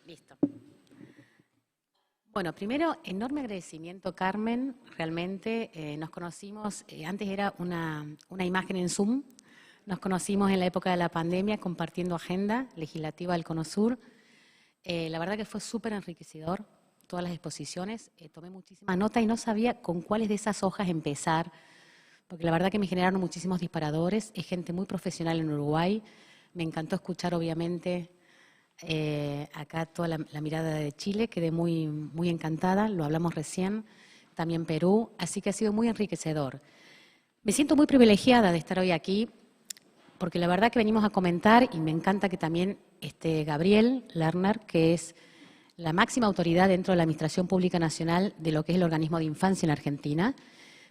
Listo. Bueno, primero, enorme agradecimiento, Carmen. Realmente nos conocimos, antes era una imagen en Zoom. Nos conocimos en la época de la pandemia compartiendo agenda legislativa del CONOSUR. La verdad que fue súper enriquecedor, todas las exposiciones. Tomé muchísima nota y no sabía con cuáles de esas hojas empezar, porque la verdad que me generaron muchísimos disparadores. Es gente muy profesional en Uruguay. Me encantó escuchar, obviamente, acá toda la mirada de Chile. Quedé muy, muy encantada, lo hablamos recién. También Perú, así que ha sido muy enriquecedor. Me siento muy privilegiada de estar hoy aquí, porque la verdad que venimos a comentar, y me encanta que también esté Gabriel Lerner, que es la máxima autoridad dentro de la Administración Pública Nacional de lo que es el organismo de infancia en Argentina.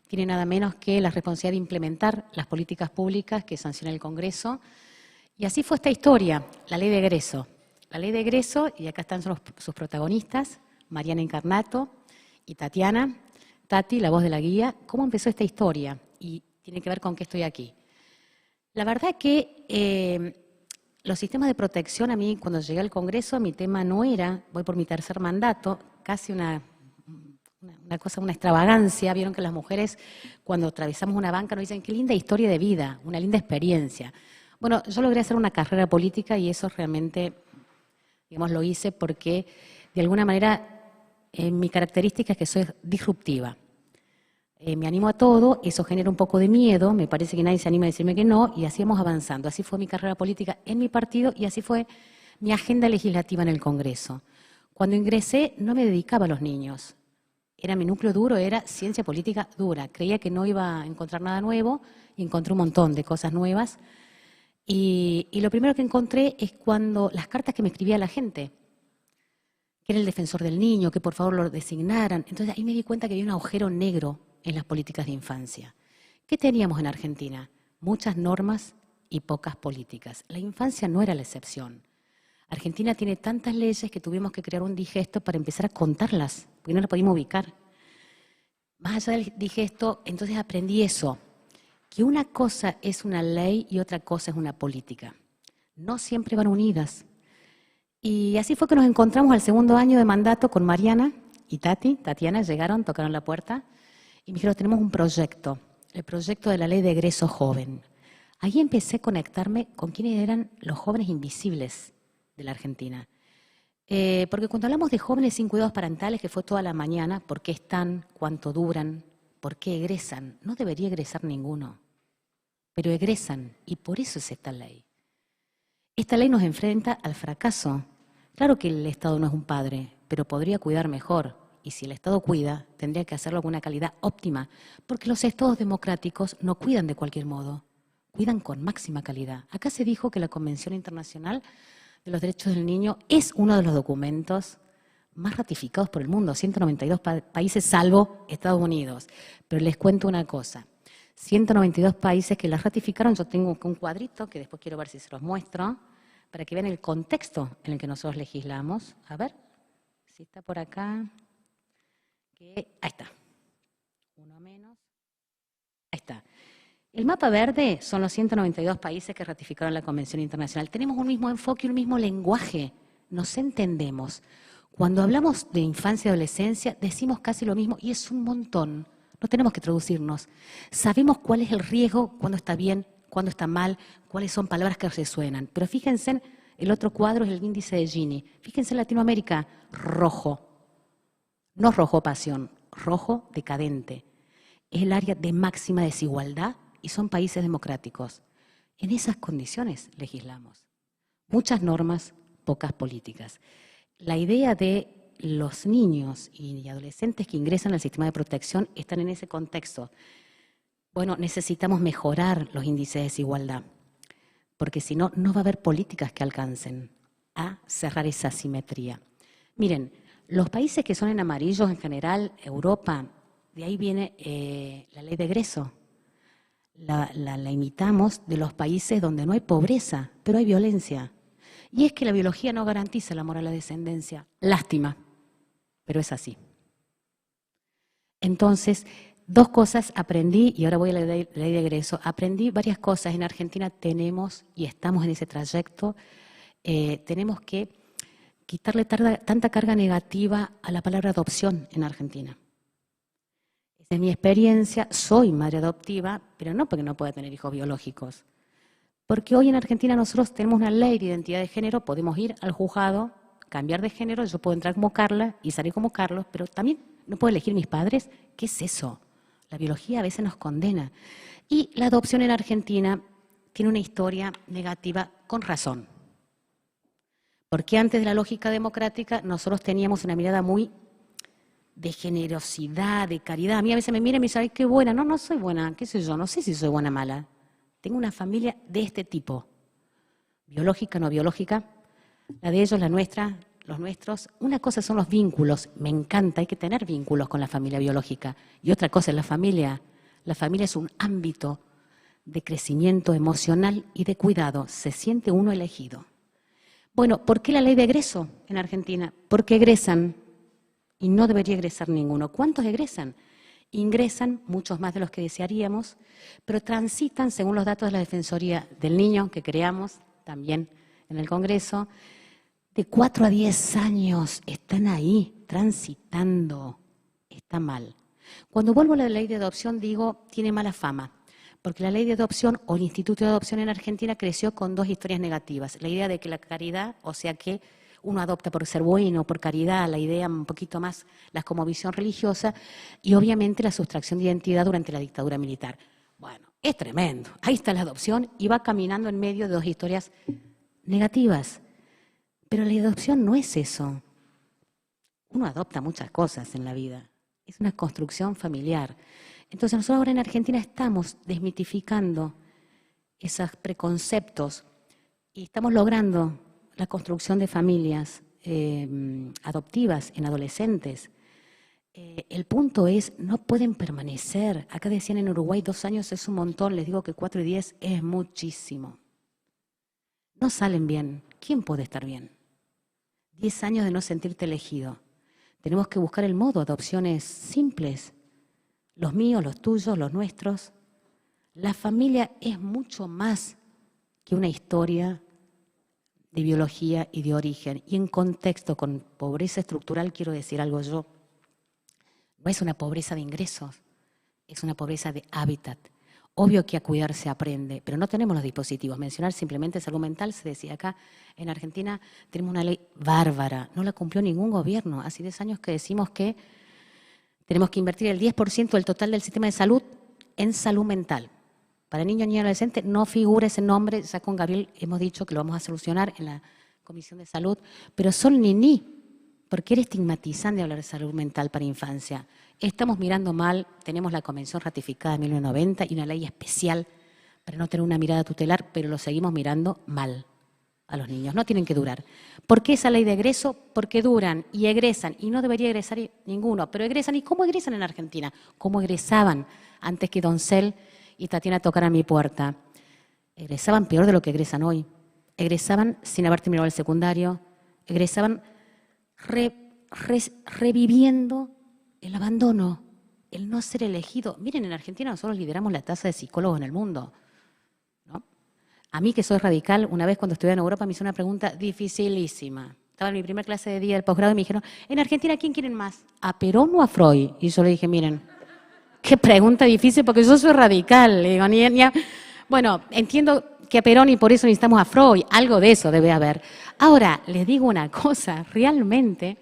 Tiene nada menos que la responsabilidad de implementar las políticas públicas que sanciona el Congreso. Y así fue esta historia, la ley de egreso. La ley de egreso, y acá están sus protagonistas, Mariana Incarnato y Tatiana. Tati, la voz de la guía. ¿Cómo empezó esta historia? Y tiene que ver con qué estoy aquí. La verdad que los sistemas de protección, a mí cuando llegué al Congreso, mi tema no era, voy por mi tercer mandato, casi una cosa, una extravagancia. Vieron que las mujeres cuando atravesamos una banca nos dicen qué linda historia de vida, una linda experiencia. Bueno, yo logré hacer una carrera política y eso realmente, digamos, lo hice porque de alguna manera mi característica es que soy disruptiva. Me animo a todo, eso genera un poco de miedo, me parece que nadie se anima a decirme que no, y así vamos avanzando. Así fue mi carrera política en mi partido y así fue mi agenda legislativa en el Congreso. Cuando ingresé no me dedicaba a los niños, mi núcleo duro era ciencia política dura. Creía que no iba a encontrar nada nuevo y encontré un montón de cosas nuevas. Y lo primero que encontré es cuando las cartas que me escribía la gente, que era el defensor del niño, que por favor lo designaran. Entonces ahí me di cuenta que había un agujero negro en las políticas de infancia. ¿Qué teníamos en Argentina? Muchas normas y pocas políticas. La infancia no era la excepción. Argentina tiene tantas leyes que tuvimos que crear un digesto para empezar a contarlas, porque no las podíamos ubicar. Más allá del digesto, entonces aprendí eso, que una cosa es una ley y otra cosa es una política. No siempre van unidas. Y así fue que nos encontramos al segundo año de mandato con Mariana y Tatiana, llegaron, tocaron la puerta y me dijeron, tenemos un proyecto, el proyecto de la ley de egreso joven. Ahí empecé a conectarme con quiénes eran los jóvenes invisibles de la Argentina. Porque cuando hablamos de jóvenes sin cuidados parentales, que fue toda la mañana, ¿por qué están? ¿Cuánto duran? ¿Por qué egresan? No debería egresar ninguno, pero egresan y por eso es esta ley. Esta ley nos enfrenta al fracaso. Claro que el Estado no es un padre, pero podría cuidar mejor. Y si el Estado cuida, tendría que hacerlo con una calidad óptima, porque los estados democráticos no cuidan de cualquier modo, cuidan con máxima calidad. Acá se dijo que la Convención Internacional de los Derechos del Niño es uno de los documentos más ratificados por el mundo, 192 países salvo Estados Unidos. Pero les cuento una cosa, 192 países que las ratificaron, yo tengo un cuadrito que después quiero ver si se los muestro, para que vean el contexto en el que nosotros legislamos. A ver, si está por acá. Ahí está. Uno menos. Ahí está. El mapa verde son los 192 países que ratificaron la Convención Internacional. Tenemos un mismo enfoque y un mismo lenguaje. Nos entendemos. Cuando hablamos de infancia y adolescencia, decimos casi lo mismo y es un montón. No tenemos que traducirnos. Sabemos cuál es el riesgo, cuándo está bien, cuándo está mal, cuáles son palabras que resuenan. Pero fíjense, el otro cuadro es el índice de Gini. Fíjense en Latinoamérica, rojo. No rojo pasión, rojo decadente. Es el área de máxima desigualdad y son países democráticos. En esas condiciones legislamos. Muchas normas, pocas políticas. La idea de los niños y adolescentes que ingresan al sistema de protección están en ese contexto. Bueno, necesitamos mejorar los índices de desigualdad, porque si no, no va a haber políticas que alcancen a cerrar esa asimetría. Miren, los países que son en amarillo en general, Europa, de ahí viene la ley de egreso. La imitamos de los países donde no hay pobreza, pero hay violencia. Y es que la biología no garantiza el amor a la descendencia. Lástima, pero es así. Entonces, dos cosas aprendí, y ahora voy a la ley de egreso. Aprendí varias cosas. En Argentina tenemos, y estamos en ese trayecto, tenemos que quitarle tanta carga negativa a la palabra adopción en Argentina. Esa es mi experiencia, soy madre adoptiva, pero no porque no pueda tener hijos biológicos. Porque hoy en Argentina nosotros tenemos una ley de identidad de género, podemos ir al juzgado, cambiar de género, yo puedo entrar como Carla y salir como Carlos, pero también no puedo elegir mis padres. ¿Qué es eso? La biología a veces nos condena. Y la adopción en Argentina tiene una historia negativa con razón. Porque antes de la lógica democrática nosotros teníamos una mirada muy de generosidad, de caridad. A mí a veces me miran y me dicen, ay, qué buena. No, no soy buena, qué sé yo, no sé si soy buena o mala. Tengo una familia de este tipo, biológica, no biológica, la de ellos, la nuestra, los nuestros. Una cosa son los vínculos, me encanta, hay que tener vínculos con la familia biológica. Y otra cosa es la familia es un ámbito de crecimiento emocional y de cuidado, se siente uno elegido. Bueno, ¿por qué la ley de egreso en Argentina? Porque egresan, y no debería egresar ninguno. ¿Cuántos egresan? Ingresan muchos más de los que desearíamos, pero transitan, según los datos de la Defensoría del Niño, que creamos también en el Congreso, de 4 a 10 años están ahí, transitando. Está mal. Cuando vuelvo a la ley de adopción, digo, tiene mala fama, porque la ley de adopción o el Instituto de Adopción en Argentina creció con 2 historias negativas. La idea de que la caridad, o sea que uno adopta por ser bueno, por caridad, la idea un poquito más, la cosmovisión religiosa, y obviamente la sustracción de identidad durante la dictadura militar. Bueno, es tremendo. Ahí está la adopción y va caminando en medio de 2 historias negativas. Pero la adopción no es eso. Uno adopta muchas cosas en la vida. Es una construcción familiar. Entonces nosotros ahora en Argentina estamos desmitificando esos preconceptos y estamos logrando la construcción de familias adoptivas en adolescentes. El punto es, no pueden permanecer. Acá decían en Uruguay 2 años es un montón, les digo que 4 y 10 es muchísimo. No salen bien. ¿Quién puede estar bien? 10 años de no sentirte elegido. Tenemos que buscar el modo, adopciones simples. Los míos, los tuyos, los nuestros. La familia es mucho más que una historia de biología y de origen. Y en contexto con pobreza estructural quiero decir algo yo. No es una pobreza de ingresos, es una pobreza de hábitat. Obvio que a cuidar se aprende, pero no tenemos los dispositivos. Mencionar simplemente salud mental, se decía acá en Argentina, tenemos una ley bárbara, no la cumplió ningún gobierno. Hace 10 años que decimos que tenemos que invertir el 10% del total del sistema de salud en salud mental. Para niños, niñas y adolescentes no figura ese nombre, ya con Gabriel hemos dicho que lo vamos a solucionar en la Comisión de Salud, pero son niní, porque era estigmatizante hablar de salud mental para infancia. Estamos mirando mal, tenemos la Convención ratificada en 1990 y una ley especial para no tener una mirada tutelar, pero lo seguimos mirando mal a los niños, no tienen que durar. ¿Por qué esa ley de egreso? Porque duran y egresan, y no debería egresar ninguno, pero egresan. ¿Y cómo egresan en Argentina? ¿Cómo egresaban antes que Doncel y Tatiana tocaran mi puerta? Egresaban peor de lo que egresan hoy. Egresaban sin haber terminado el secundario, egresaban reviviendo el abandono, el no ser elegido. Miren, en Argentina nosotros lideramos la tasa de psicólogos en el mundo, ¿no? A mí, que soy radical, una vez cuando estuve en Europa me hizo una pregunta dificilísima. Estaba en mi primera clase de día del posgrado y me dijeron, en Argentina, ¿a quién quieren más? ¿A Perón o a Freud? Y yo le dije, miren, qué pregunta difícil porque yo soy radical. Le digo, bueno, entiendo que a Perón y por eso necesitamos a Freud, algo de eso debe haber. Ahora, les digo una cosa, realmente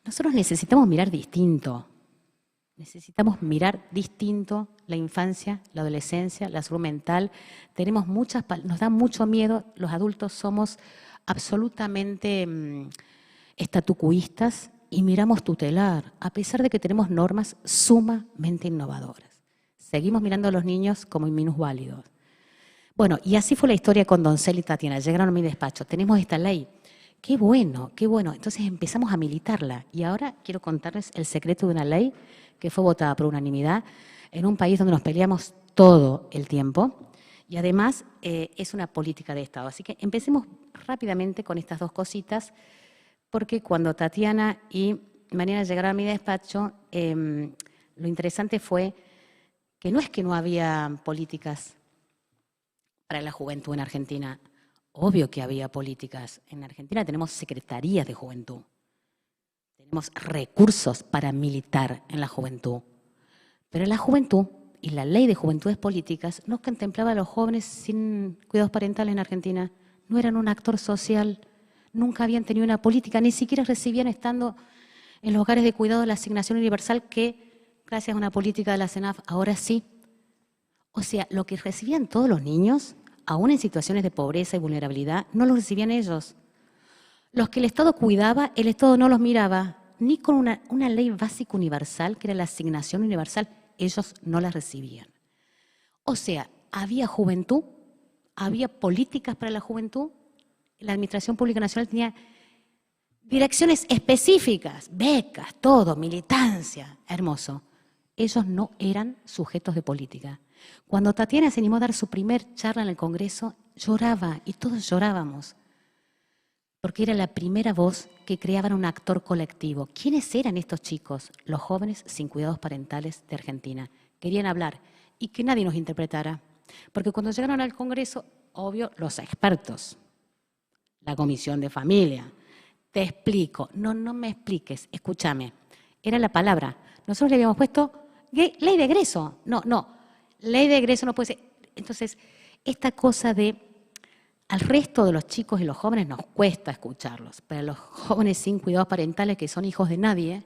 nosotros necesitamos mirar distinto. Necesitamos mirar distinto la infancia, la adolescencia, la salud mental. Tenemos nos da mucho miedo, los adultos somos absolutamente estatucuistas y miramos tutelar, a pesar de que tenemos normas sumamente innovadoras. Seguimos mirando a los niños como minusválidos. Bueno, y así fue la historia con Doncel y Tatiana. Llegaron a mi despacho, tenemos esta ley. Qué bueno, qué bueno. Entonces empezamos a militarla. Y ahora quiero contarles el secreto de una ley que fue votada por unanimidad en un país donde nos peleamos todo el tiempo. Y además es una política de Estado. Así que empecemos rápidamente con estas 2 cositas, porque cuando Tatiana y Mariana llegaron a mi despacho, lo interesante fue que no es que no había políticas para la juventud en Argentina. Obvio que había políticas. En Argentina tenemos secretarías de juventud. Tenemos recursos para militar en la juventud. Pero la juventud y la ley de juventudes políticas no contemplaba a los jóvenes sin cuidados parentales en Argentina. No eran un actor social, nunca habían tenido una política, ni siquiera recibían estando en los hogares de cuidado la asignación universal que, gracias a una política de la CENAF, ahora sí. O sea, lo que recibían todos los niños, aún en situaciones de pobreza y vulnerabilidad, no lo recibían ellos. Los que el Estado cuidaba, el Estado no los miraba, ni con una ley básica universal, que era la asignación universal, ellos no la recibían. O sea, había juventud, había políticas para la juventud, la Administración Pública Nacional tenía direcciones específicas, becas, todo, militancia, hermoso. Ellos no eran sujetos de política. Cuando Tatiana se animó a dar su primer charla en el Congreso, lloraba y todos llorábamos, porque era la primera voz que creaban un actor colectivo. ¿Quiénes eran estos chicos? Los jóvenes sin cuidados parentales de Argentina. Querían hablar y que nadie nos interpretara, porque cuando llegaron al Congreso, obvio, los expertos, la Comisión de Familia, te explico, no me expliques, escúchame, era la palabra. Nosotros le habíamos puesto ley de egreso, no, ley de egreso no puede ser. Entonces, esta cosa de, al resto de los chicos y los jóvenes nos cuesta escucharlos, pero los jóvenes sin cuidados parentales, que son hijos de nadie,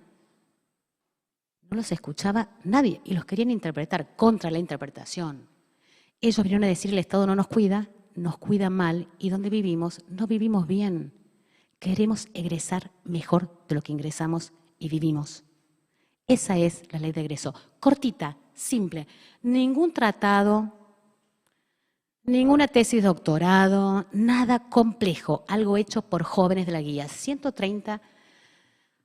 no los escuchaba nadie y los querían interpretar contra la interpretación. Ellos vinieron a decir, el Estado no nos cuida mal y donde vivimos, no vivimos bien. Queremos egresar mejor de lo que ingresamos y vivimos. Esa es la ley de egreso. Cortita, simple. Ningún tratado, ninguna tesis de doctorado, nada complejo. Algo hecho por jóvenes de la guía. 130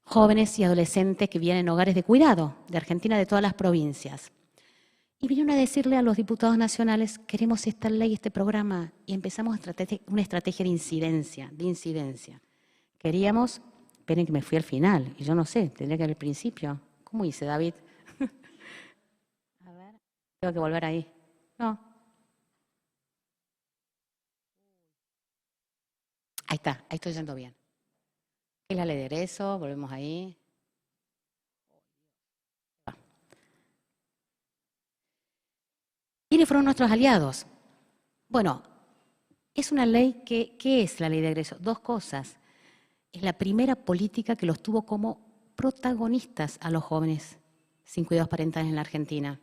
jóvenes y adolescentes que viven en hogares de cuidado de Argentina, de todas las provincias. Y vinieron a decirle a los diputados nacionales, queremos esta ley, este programa, y empezamos una estrategia de incidencia. Queríamos, esperen que me fui al final, y yo no sé, tendría que ir al principio. ¿Cómo hice, David? A ver, tengo que volver ahí. No. Ahí está, ahí estoy yendo bien. ¿Qué es la ley de egreso? Volvemos ahí. ¿Quiénes fueron nuestros aliados? Bueno, es una ley que, ¿qué es la ley de egreso? Dos cosas. Es la primera política que los tuvo como protagonistas a los jóvenes sin cuidados parentales en la Argentina.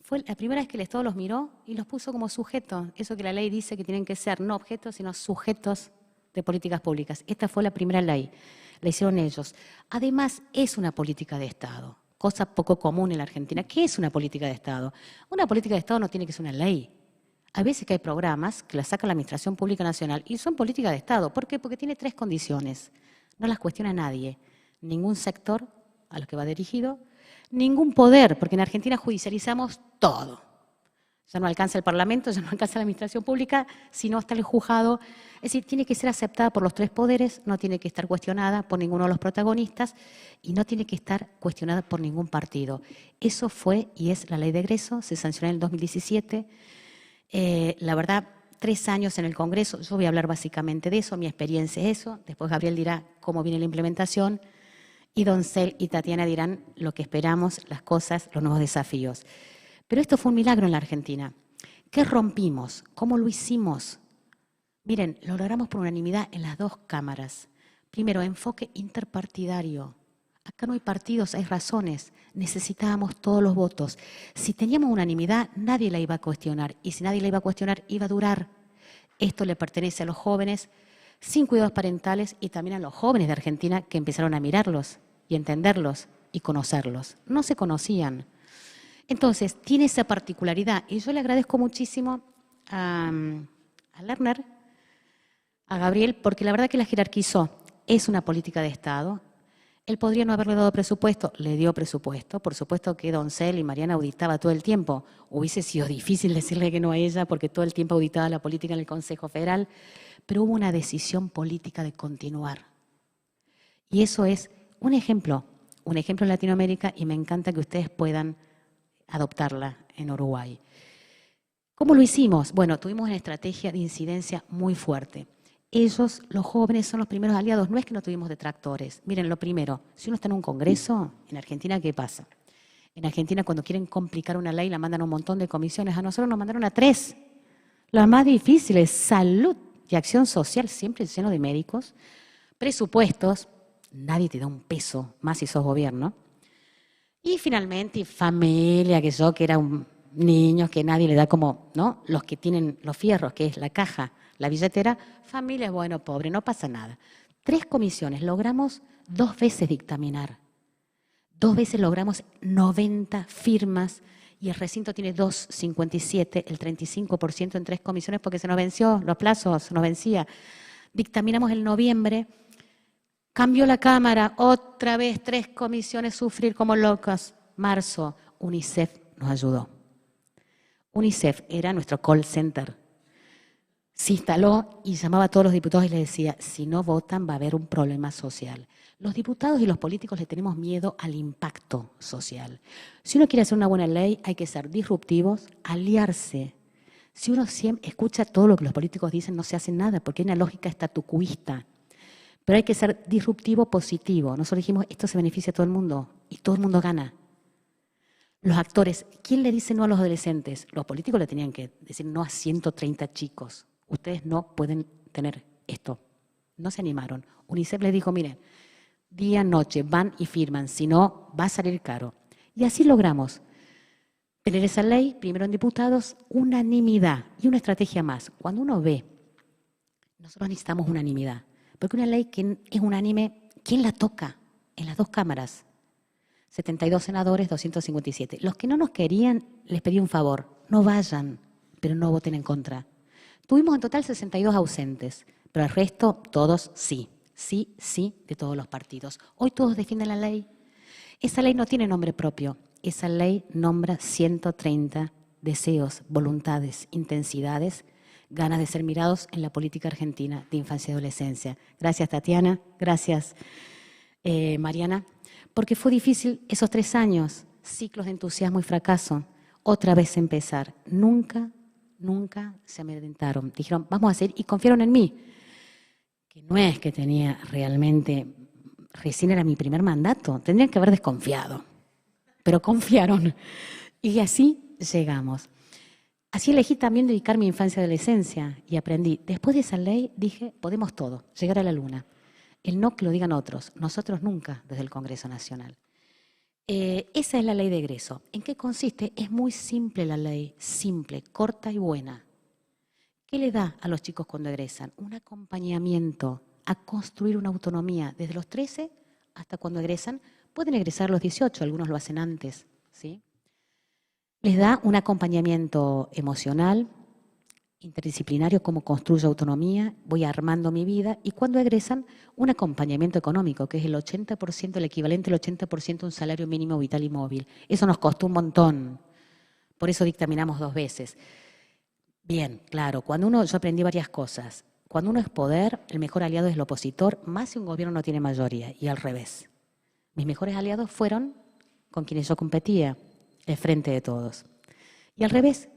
Fue la primera vez que el Estado los miró y los puso como sujetos. Eso que la ley dice que tienen que ser no objetos, sino sujetos de políticas públicas. Esta fue la primera ley, la hicieron ellos. Además, es una política de Estado, cosa poco común en la Argentina. ¿Qué es una política de Estado? Una política de Estado no tiene que ser una ley. A veces que hay programas que la saca la Administración Pública Nacional y son políticas de Estado. ¿Por qué? Porque tiene tres condiciones. No las cuestiona nadie. Ningún sector a los que va dirigido, ningún poder, porque en Argentina judicializamos todo. Ya no alcanza el Parlamento, ya no alcanza la Administración Pública, sino está el juzgado. Es decir, tiene que ser aceptada por los tres poderes, no tiene que estar cuestionada por ninguno de los protagonistas y no tiene que estar cuestionada por ningún partido. Eso fue y es la ley de egreso, se sancionó en el 2017. La verdad, 3 años en el Congreso, yo voy a hablar básicamente de eso, mi experiencia es eso, después Gabriel dirá cómo viene la implementación y Doncel y Tatiana dirán lo que esperamos, las cosas, los nuevos desafíos. Pero esto fue un milagro en la Argentina. ¿Qué rompimos? ¿Cómo lo hicimos? Miren, lo logramos por unanimidad en las dos cámaras. Primero, enfoque interpartidario. Acá no hay partidos, hay razones. Necesitábamos todos los votos. Si teníamos unanimidad, nadie la iba a cuestionar. Y si nadie la iba a cuestionar, iba a durar. Esto le pertenece a los jóvenes sin cuidados parentales y también a los jóvenes de Argentina que empezaron a mirarlos y entenderlos y conocerlos. No se conocían. Entonces, tiene esa particularidad. Y yo le agradezco muchísimo a Lerner, a Gabriel, porque la verdad que la jerarquizó. Es una política de Estado. Él podría no haberle dado presupuesto, le dio presupuesto. Por supuesto que Doncel y Mariana auditaba todo el tiempo. Hubiese sido difícil decirle que no a ella porque todo el tiempo auditaba la política en el Consejo Federal. Pero hubo una decisión política de continuar. Y eso es un ejemplo en Latinoamérica y me encanta que ustedes puedan adoptarla en Uruguay. ¿Cómo lo hicimos? Bueno, tuvimos una estrategia de incidencia muy fuerte. ellos, los jóvenes, son los primeros aliados. No es que no tuvimos detractores. Miren, lo primero, si uno está en un congreso, en Argentina, ¿qué pasa? En Argentina, cuando quieren complicar una ley, la mandan a un montón de comisiones. A nosotros nos mandaron a 3. Las más difíciles, salud y acción social, siempre lleno de médicos. Presupuestos, nadie te da un peso, más si sos gobierno. Y finalmente, familia, que eran niños que nadie le da como, ¿no? Los que tienen los fierros, que es la caja, la billetera, familia, bueno, pobre, no pasa nada. 3 comisiones, logramos 2 veces dictaminar. 2 veces logramos 90 firmas y el recinto tiene 2,57, el 35% en 3 comisiones porque se nos venció, los plazos se nos vencía. Dictaminamos en noviembre, cambió la Cámara, otra vez 3 comisiones, sufrir como locas. Marzo, UNICEF nos ayudó. UNICEF era nuestro call center. Se instaló y llamaba a todos los diputados y les decía, si no votan va a haber un problema social. Los diputados y los políticos le tenemos miedo al impacto social. Si uno quiere hacer una buena ley, hay que ser disruptivos, aliarse. Si uno siempre escucha todo lo que los políticos dicen, no se hace nada, porque hay una lógica estatucuista. Pero hay que ser disruptivo, positivo. Nosotros dijimos, esto se beneficia a todo el mundo y todo el mundo gana. Los actores, ¿quién le dice no a los adolescentes? Los políticos le tenían que decir no a 130 chicos. Ustedes no pueden tener esto. No se animaron. UNICEF les dijo, miren, día, noche, van y firman, si no, va a salir caro. Y así logramos tener esa ley, primero en diputados, unanimidad y una estrategia más. Cuando uno ve, nosotros necesitamos unanimidad, porque una ley que es unánime, ¿quién la toca? En las 2 cámaras. 72 senadores, 257. Los que no nos querían, les pedí un favor, no vayan, pero no voten en contra. Tuvimos en total 62 ausentes, pero el resto, todos sí. Sí, sí, de todos los partidos. Hoy todos defienden la ley. Esa ley no tiene nombre propio. Esa ley nombra 130 deseos, voluntades, intensidades, ganas de ser mirados en la política argentina de infancia y adolescencia. Gracias, Tatiana. Gracias, Mariana. Porque fue difícil esos 3 años, ciclos de entusiasmo y fracaso. Otra vez empezar. Nunca se amedrentaron. Dijeron, vamos a seguir, y confiaron en mí. Que no es que tenía realmente, recién era mi primer mandato, tendrían que haber desconfiado, pero confiaron. Y así llegamos. Así elegí también dedicar mi infancia y adolescencia y aprendí. Después de esa ley dije, podemos todo, llegar a la luna. El no que lo digan otros, nosotros nunca desde el Congreso Nacional. Esa es la ley de egreso. ¿En qué consiste? Es muy simple la ley, simple, corta y buena. ¿Qué le da a los chicos cuando egresan? Un acompañamiento a construir una autonomía desde los 13 hasta cuando egresan. Pueden egresar a los 18, algunos lo hacen antes, ¿sí? Les da un acompañamiento emocional, interdisciplinario, cómo construyo autonomía, voy armando mi vida, y cuando egresan, un acompañamiento económico, que es el 80%, el equivalente al 80% de un salario mínimo vital y móvil. Eso nos costó un montón, por eso dictaminamos 2 veces. Bien, claro, yo aprendí varias cosas. Cuando uno es poder, el mejor aliado es el opositor, más si un gobierno no tiene mayoría, y al revés. Mis mejores aliados fueron con quienes yo competía, el Frente de Todos. Y al revés,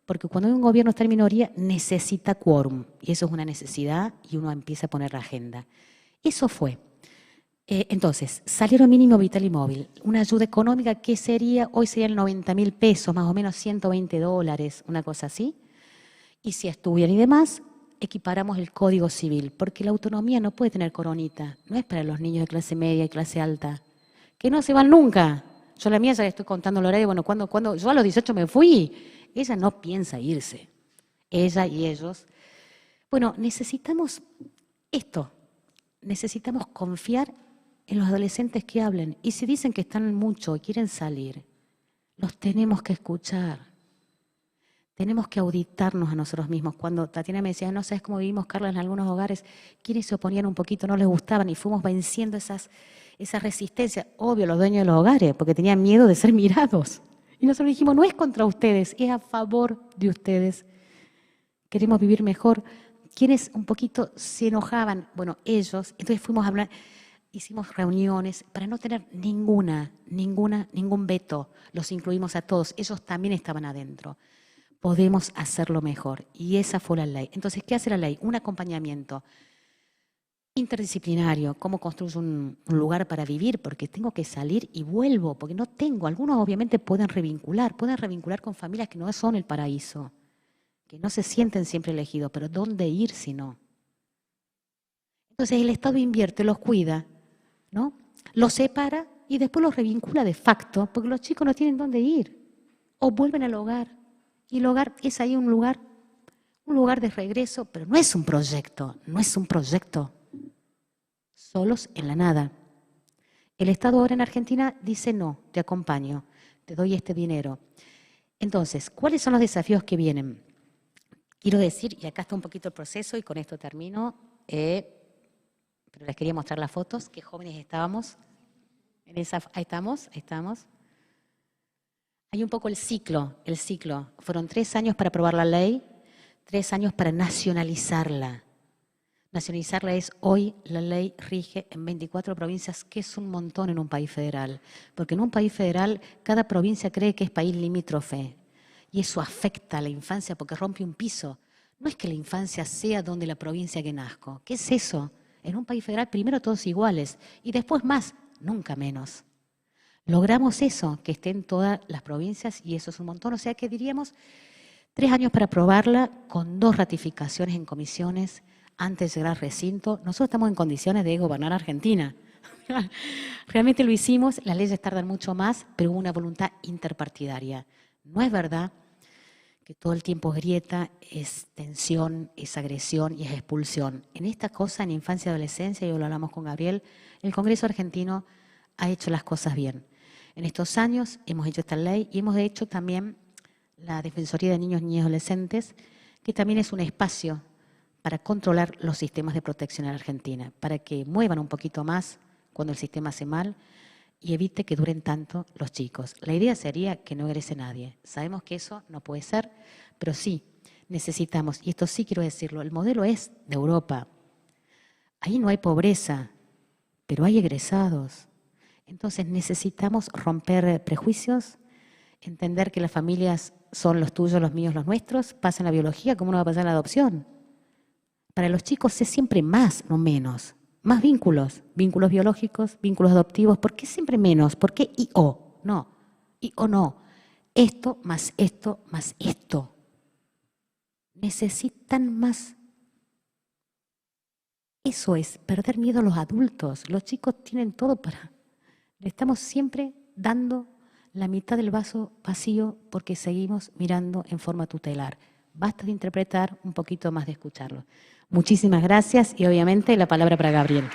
porque cuando un gobierno está en minoría, necesita quórum, y eso es una necesidad, y uno empieza a poner la agenda. Eso fue. Entonces, salario mínimo vital y móvil, una ayuda económica que hoy serían 90.000 pesos, más o menos $120, una cosa así. Y si estudian y demás, equiparamos el Código Civil, porque la autonomía no puede tener coronita, no es para los niños de clase media y clase alta, que no se van nunca. Yo la mía ya estoy contando el horario, bueno, cuando yo a los 18 me fui, ella no piensa irse, ella y ellos. Bueno, necesitamos esto, necesitamos confiar en los adolescentes que hablen, y si dicen que están mucho y quieren salir, los tenemos que escuchar. Tenemos que auditarnos a nosotros mismos. Cuando Tatiana me decía, no sabes cómo vivimos, Carla, en algunos hogares, quienes se oponían un poquito, no les gustaban, y fuimos venciendo esa resistencia. Obvio, los dueños de los hogares, porque tenían miedo de ser mirados. Y nosotros dijimos, no es contra ustedes, es a favor de ustedes. Queremos vivir mejor. Quienes un poquito se enojaban, bueno, ellos. Entonces fuimos a hablar, hicimos reuniones para no tener ningún veto. Los incluimos a todos, ellos también estaban adentro. podemos hacerlo mejor. Y esa fue la ley. Entonces, ¿qué hace la ley? Un acompañamiento interdisciplinario, cómo construyo un lugar para vivir, porque tengo que salir y vuelvo, porque no tengo. Algunos obviamente pueden revincular con familias que no son el paraíso, que no se sienten siempre elegidos, pero ¿dónde ir si no? Entonces el Estado invierte, los cuida, ¿no? Los separa y después los revincula de facto, porque los chicos no tienen dónde ir, o vuelven al hogar. Y el hogar es ahí un lugar de regreso, pero no es un proyecto, solos en la nada. El Estado ahora en Argentina dice no, te acompaño, te doy este dinero. Entonces, ¿cuáles son los desafíos que vienen? Quiero decir, y acá está un poquito el proceso y con esto termino, pero les quería mostrar las fotos, qué jóvenes estábamos. Ahí estamos. Hay un poco el ciclo. Fueron 3 años para aprobar la ley, 3 años para nacionalizarla. Nacionalizarla es hoy, la ley rige en 24 provincias, que es un montón en un país federal. Porque en un país federal, cada provincia cree que es país limítrofe. Y eso afecta a la infancia porque rompe un piso. No es que la infancia sea donde la provincia que nazco. ¿Qué es eso? En un país federal, primero todos iguales y después más, nunca menos. Logramos eso, que esté en todas las provincias y eso es un montón. O sea que diríamos 3 años para aprobarla con 2 ratificaciones en comisiones antes de llegar al recinto. Nosotros estamos en condiciones de gobernar Argentina. Realmente lo hicimos, las leyes tardan mucho más, pero hubo una voluntad interpartidaria. No es verdad que todo el tiempo es grieta, es tensión, es agresión y es expulsión. En esta cosa, en infancia y adolescencia, y lo hablamos con Gabriel, el Congreso argentino ha hecho las cosas bien. En estos años hemos hecho esta ley y hemos hecho también la Defensoría de Niños, Niñas y Adolescentes, que también es un espacio para controlar los sistemas de protección en Argentina, para que muevan un poquito más cuando el sistema hace mal y evite que duren tanto los chicos. La idea sería que no egrese nadie. Sabemos que eso no puede ser, pero sí necesitamos, y esto sí quiero decirlo, el modelo es de Europa. Ahí no hay pobreza, pero hay egresados. Entonces necesitamos romper prejuicios, entender que las familias son los tuyos, los míos, los nuestros, pasa en la biología, ¿cómo no va a pasar en la adopción? Para los chicos es siempre más, no menos. Más vínculos biológicos, vínculos adoptivos. ¿Por qué siempre menos? ¿Por qué y o? No, y o no. Esto más esto más esto. Necesitan más. Eso es, perder miedo a los adultos. Los chicos tienen todo para... Le estamos siempre dando la mitad del vaso vacío porque seguimos mirando en forma tutelar. Basta de interpretar, un poquito más de escucharlo. Muchísimas gracias y obviamente la palabra para Gabriel.